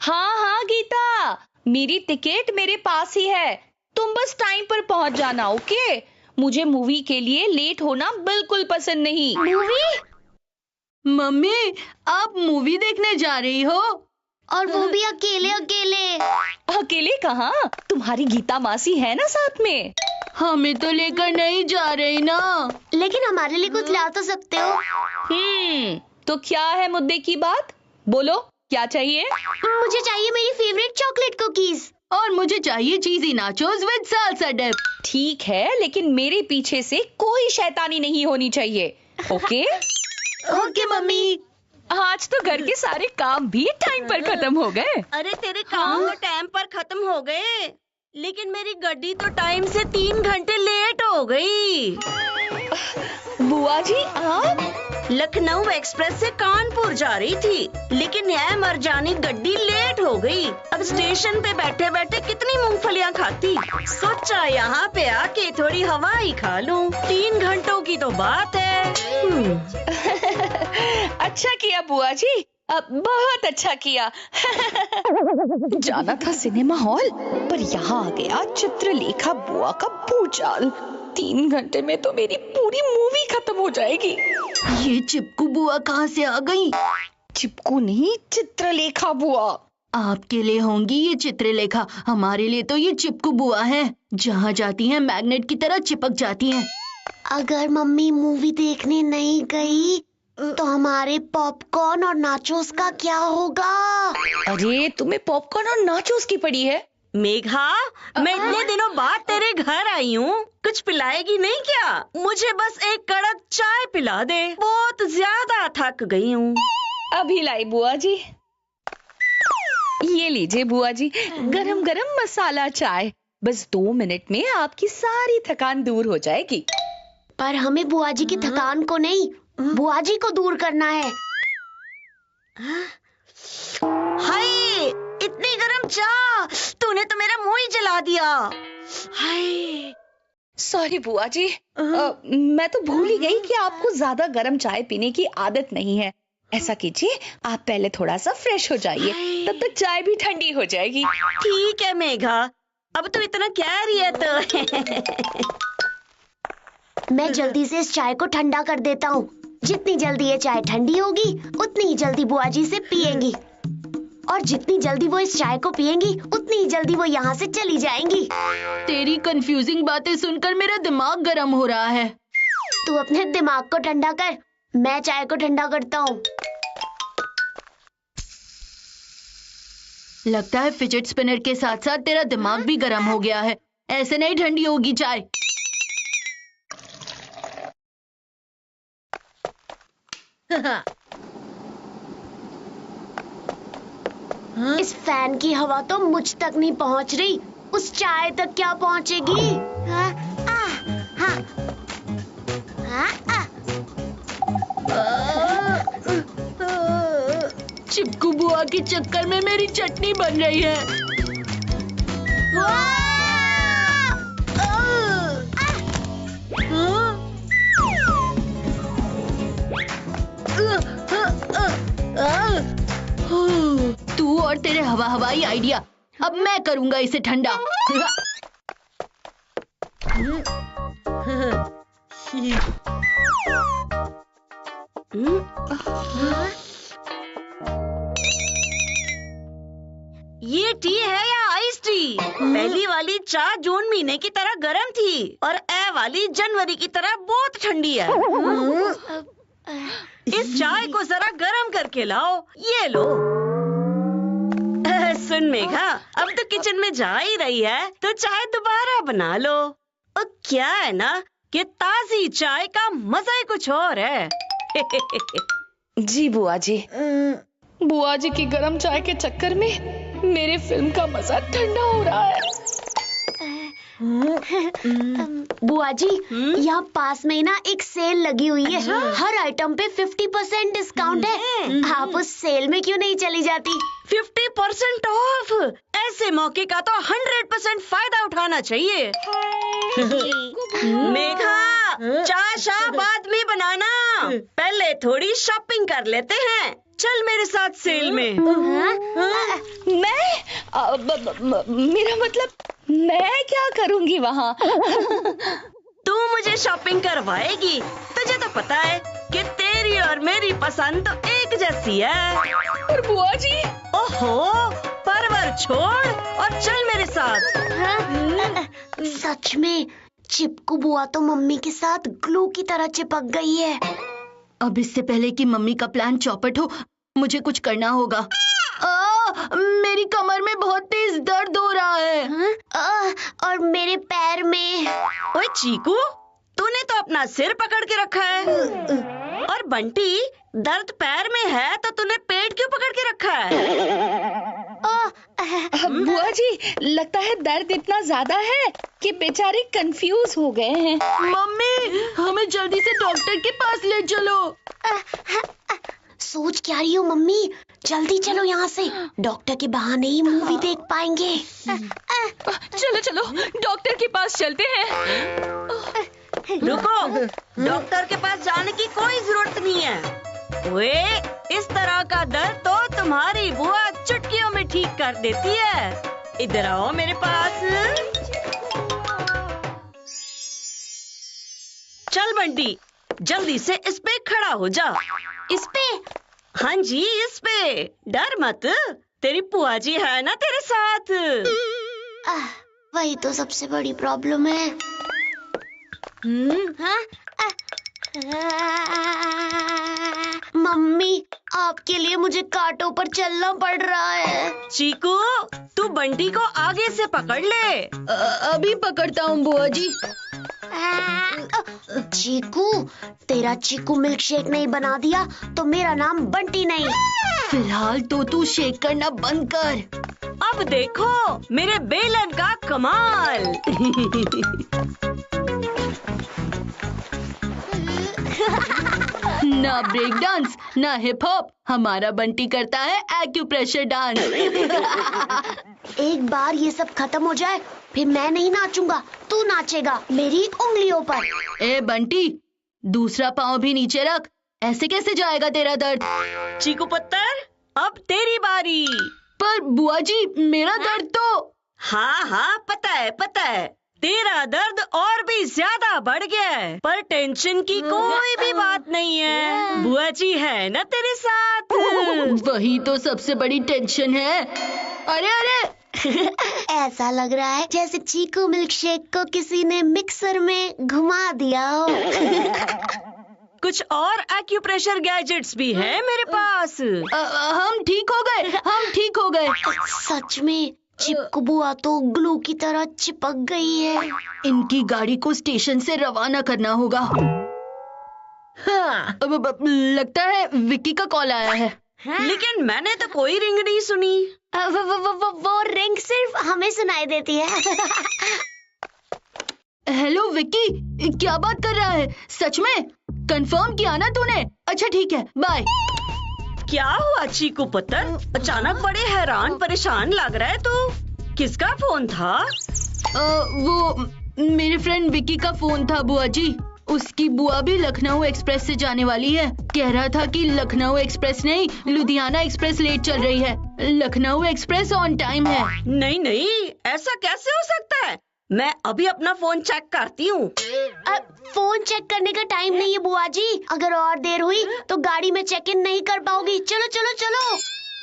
हाँ हाँ गीता, मेरी टिकट मेरे पास ही है, तुम बस टाइम पर पहुंच जाना। ओके? मुझे मूवी के लिए लेट होना बिल्कुल पसंद नहीं। मूवी? मम्मी, आप मूवी देखने जा रही हो? और वो भी अकेले अकेले? अकेले कहाँ, तुम्हारी गीता मासी है ना साथ में। हमें तो लेकर नहीं जा रही ना। लेकिन हमारे लिए कुछ ला तो सकते हो। तो क्या है मुद्दे की बात, बोलो क्या चाहिए? मुझे चाहिए मेरी फेवरेट चॉकलेट कुकीज। और मुझे चाहिए चीजी नाचोस विद साल्सा डिप। ठीक है, लेकिन मेरे पीछे से कोई शैतानी नहीं होनी चाहिए। ओके? Okay mummy. आज तो घर के सारे काम भी टाइम पर खत्म हो गए। अरे तेरे काम तो टाइम पर खत्म हो गए, लेकिन मेरी गाड़ी तो टाइम से 3 घंटे लेट हो गई। बुआ जी आप? लखनऊ एक्सप्रेस से कानपुर जा रही थी, लेकिन यह मरजानी गड्डी लेट हो गई। अब स्टेशन पे बैठे बैठे कितनी मूंगफलियां खाती, सोचा यहाँ पे आके थोड़ी हवा ही खा लूं। 3 घंटों की तो बात है। अच्छा किया बुआ जी, अब बहुत अच्छा किया। जाना था सिनेमा हॉल, पर यहाँ आ गया चित्रलेखा बुआ का भूचाल। 3 घंटे में तो मेरी पूरी मूवी खत्म हो जाएगी। ये चिपकू बुआ कहाँ से आ गई? चिपकू नहीं, चित्रलेखा बुआ। आपके लिए होंगी ये चित्रलेखा, हमारे लिए तो ये चिपकू बुआ है। जहाँ जाती हैं मैग्नेट की तरह चिपक जाती हैं। अगर मम्मी मूवी देखने नहीं गई तो हमारे पॉपकॉर्न और नाचोस का क्या होगा? अरे तुम्हें पॉपकॉर्न और नाचोस की पड़ी है? मेघा, मैं इतने दिनों बाद तेरे घर आई हूँ, कुछ पिलाएगी नहीं क्या? मुझे बस एक कड़क चाय पिला दे, बहुत ज्यादा थक गई हूँ। अभी लाई बुआ जी। ये लीजिए बुआ जी, गरम गरम मसाला चाय। बस 2 मिनट में आपकी सारी थकान दूर हो जाएगी। पर हमें बुआ जी की थकान को नहीं, बुआ जी को दूर करना है। हाय, इतनी गरम चाय, तूने तो मेरा मुंह ही जला दिया। हाय, सॉरी बुआ जी, मैं तो भूल ही गई कि आपको ज्यादा गर्म चाय पीने की आदत नहीं है। ऐसा कीजिए, आप पहले थोड़ा सा फ्रेश हो जाइए, तब तक चाय भी ठंडी हो जाएगी। ठीक है मेघा, अब तू इतना कह रही है तो। मैं जल्दी से इस चाय को ठंडा कर देता हूँ। जितनी जल्दी ये चाय ठंडी होगी, उतनी ही जल्दी बुआ जी से पिएंगी। और जितनी जल्दी वो इस चाय को पिएंगी, उतनी ही जल्दी वो यहाँ से चली जाएंगी। तेरी कंफ्यूजिंग बातें सुनकर मेरा दिमाग गर्म हो रहा है। तू अपने दिमाग को ठंडा कर, मैं चाय को ठंडा करता हूँ। लगता है फिजेट स्पिनर के साथ साथ तेरा दिमाग भी गर्म हो गया है। ऐसे नहीं ठंडी होगी चाय। इस फैन की हवा तो मुझ तक नहीं पहुंच रही, उस चाय तक क्या पहुंचेगी? हाँ, हाँ, चिपकू बुआ के चक्कर में मेरी चटनी बन रही है। तू और तेरे हवाई आइडिया, अब मैं करूंगा इसे ठंडा। ये टी है या आइस टी? पहली वाली चाय जून महीने की तरह गर्म थी और ए वाली जनवरी की तरह बहुत ठंडी है। इस चाय को जरा गर्म करके लाओ। ये लो। सुन मेघा, अब तो किचन में जा ही रही है तो चाय दोबारा बना लो। और क्या है ना कि ताजी चाय का मजा ही कुछ और है। जी बुआ जी। बुआ जी की गरम चाय के चक्कर में मेरे फिल्म का मजा ठंडा हो रहा है। बुआ जी, यहाँ पास में ना एक सेल लगी हुई है। हर आइटम पे 50% डिस्काउंट है। आप उस सेल में क्यों नहीं चली जाती? 50% ऑफ? ऐसे मौके का तो 100% फायदा उठाना चाहिए। मेघा, चाय शाह बाद में बनाना, पहले पहले थोड़ी शॉपिंग कर लेते हैं। चल मेरे साथ सेल में। मेरा मतलब मैं क्या करूंगी वहाँ? तू मुझे शॉपिंग करवाएगी। तुझे तो पता है कि तेरी और मेरी पसंद तो एक जैसी है। पर बुआ जी, ओहो, परवर छोड़ और चल मेरे साथ। सच में चिपकू बुआ तो मम्मी के साथ ग्लू की तरह चिपक गई है। अब इससे पहले कि मम्मी का प्लान चौपट हो, मुझे कुछ करना होगा। मेरी कमर में बहुत तेज दर्द हो रहा है। और मेरे पैर में। ओए चीकू, तूने तो अपना सिर पकड़ के रखा है। और बंटी, दर्द पैर में है तो तूने पेट क्यों पकड़ के रखा है? बुआ जी, लगता है दर्द इतना ज्यादा है कि बेचारे कंफ्यूज हो गए हैं। मम्मी, हमें जल्दी से डॉक्टर के पास ले चलो। सोच क्या रही हो मम्मी? जल्दी चलो यहाँ से, डॉक्टर के बहाने ही मूवी देख पाएंगे। चलो चलो, डॉक्टर के पास चलते हैं। रुको, डॉक्टर के पास जाने की कोई जरूरत नहीं है। ओए, इस तरह का दर्द तो तुम्हारी बुआ चुटकियों में ठीक कर देती है। इधर आओ मेरे पास। चल बंटी, जल्दी से इस पे खड़ा हो जा। इस पे? हाँ जी, इस पे। डर मत, तेरी बुआ जी है ना तेरे साथ। वही तो सबसे बड़ी प्रॉब्लम है। मम्मी, आपके लिए मुझे कांटों पर चलना पड़ रहा है। चीकू, तू बंटी को आगे से पकड़ ले। अभी पकड़ता हूँ बुआ जी। चीकू, तेरा चीकू मिल्क शेक नहीं बना दिया तो मेरा नाम बंटी नहीं। फिलहाल तो तू शेक करना बंद कर। अब देखो मेरे बेलन का कमाल। ना ब्रेक डांस, ना हिप हॉप, हमारा बंटी करता है एक्यूप्रेशर डांस। एक बार ये सब खत्म हो जाए, फिर मैं नहीं नाचूंगा, तू नाचेगा मेरी उंगलियों पर। ए बंटी, दूसरा पाँव भी नीचे रख। ऐसे कैसे जाएगा तेरा दर्द? चीकू पुत्र, अब तेरी बारी। पर बुआ जी, मेरा दर्द तो। हाँ हाँ, पता है। तेरा दर्द और भी ज्यादा बढ़ गया है, पर टेंशन की कोई भी बात नहीं है। बुआ जी है ना तेरे साथ। वही तो सबसे बड़ी टेंशन है। अरे अरे, ऐसा लग रहा है जैसे चीकू मिल्क शेक को किसी ने मिक्सर में घुमा दिया हो। कुछ और एक्यूप्रेशर गैजेट्स भी हैं मेरे पास। हम ठीक हो गए। सच में चिपकू बुआ तो ग्लू की तरह चिपक गई है। इनकी गाड़ी को स्टेशन से रवाना करना होगा। हाँ, लगता है विक्की का कॉल आया है। लेकिन मैंने तो कोई रिंग नहीं सुनी। वो रिंग सिर्फ हमें सुनाई देती है। हेलो विक्की, क्या बात कर रहा है? सच में कंफर्म किया ना तूने? अच्छा ठीक है, बाय। क्या हुआ चीकू पुत्र? अचानक बड़े हैरान परेशान लग रहा है तू। किसका फोन था? वो मेरे फ्रेंड विक्की का फोन था बुआ जी। उसकी बुआ भी लखनऊ एक्सप्रेस से जाने वाली है। कह रहा था कि लखनऊ एक्सप्रेस नहीं, लुधियाना एक्सप्रेस लेट चल रही है। लखनऊ एक्सप्रेस ऑन टाइम है। नहीं, ऐसा कैसे हो सकता है? मैं अभी अपना फोन चेक करती हूँ। फोन चेक करने का टाइम नहीं है बुआ जी। अगर और देर हुई तो गाड़ी में चेक इन नहीं कर पाओगी। चलो।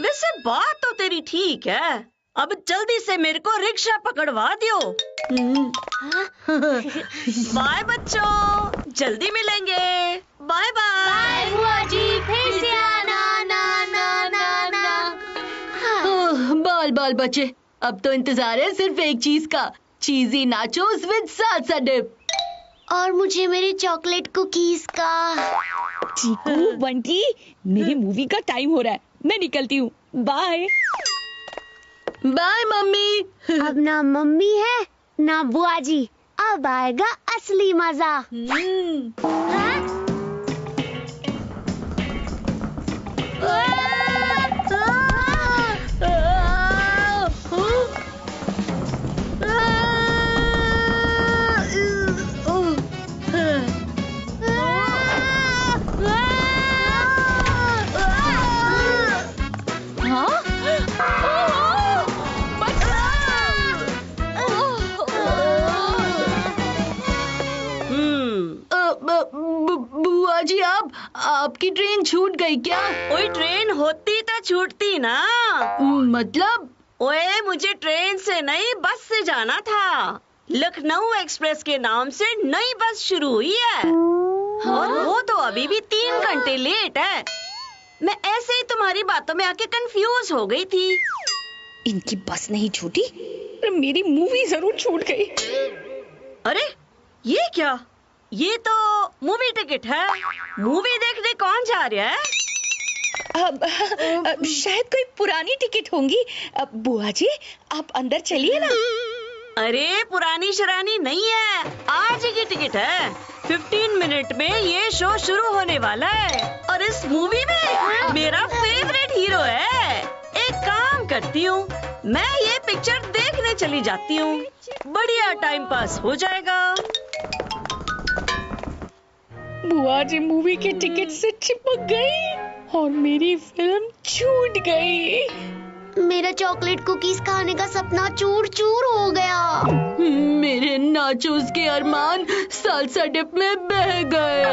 वैसे बात तो तेरी ठीक है। अब जल्दी से मेरे को रिक्शा पकड़वा दियो। बाय बच्चों, जल्दी मिलेंगे। बाय बाय बुआ जी, फिर से आना ना। बाल बचे। अब तो इंतजार है सिर्फ एक चीज का, चीजी नाचोस विद सालसा डिप। और मुझे मेरी चॉकलेट कुकीज का। चीकू, बंटी, मेरी मूवी का टाइम हो रहा है, मैं निकलती हूँ। Bye mummy. अब ना मम्मी है ना बुआ जी, अब आएगा असली मजा। मतलब आपकी ट्रेन छूट गई क्या? ओए ट्रेन होती तो छूटती ना। मतलब? ओए मुझे ट्रेन से नहीं बस से जाना था। लखनऊ एक्सप्रेस के नाम से नई बस शुरू हुई है और वो तो अभी भी 3 घंटे लेट है। मैं ऐसे ही तुम्हारी बातों में आके कंफ्यूज हो गई थी। इनकी बस नहीं छूटी पर मेरी मूवी जरूर छूट गई। अरे ये क्या? ये तो मूवी टिकट है। मूवी देखने कौन जा रहा है? शायद कोई पुरानी टिकट होंगी। बुआ जी आप अंदर चलिए ना। अरे पुरानी शरानी नहीं है, आज की टिकट है। 15 मिनट में ये शो शुरू होने वाला है और इस मूवी में मेरा फेवरेट हीरो है। एक काम करती हूँ, मैं ये पिक्चर देखने चली जाती हूँ। बढ़िया टाइम पास हो जाएगा। बुआ जी मूवी के टिकट से चिपक गई और मेरी फिल्म छूट गई। मेरा चॉकलेट कुकीज खाने का सपना चूर चूर हो गया। मेरे नाचोस के अरमान सालसा डिप में बह गए।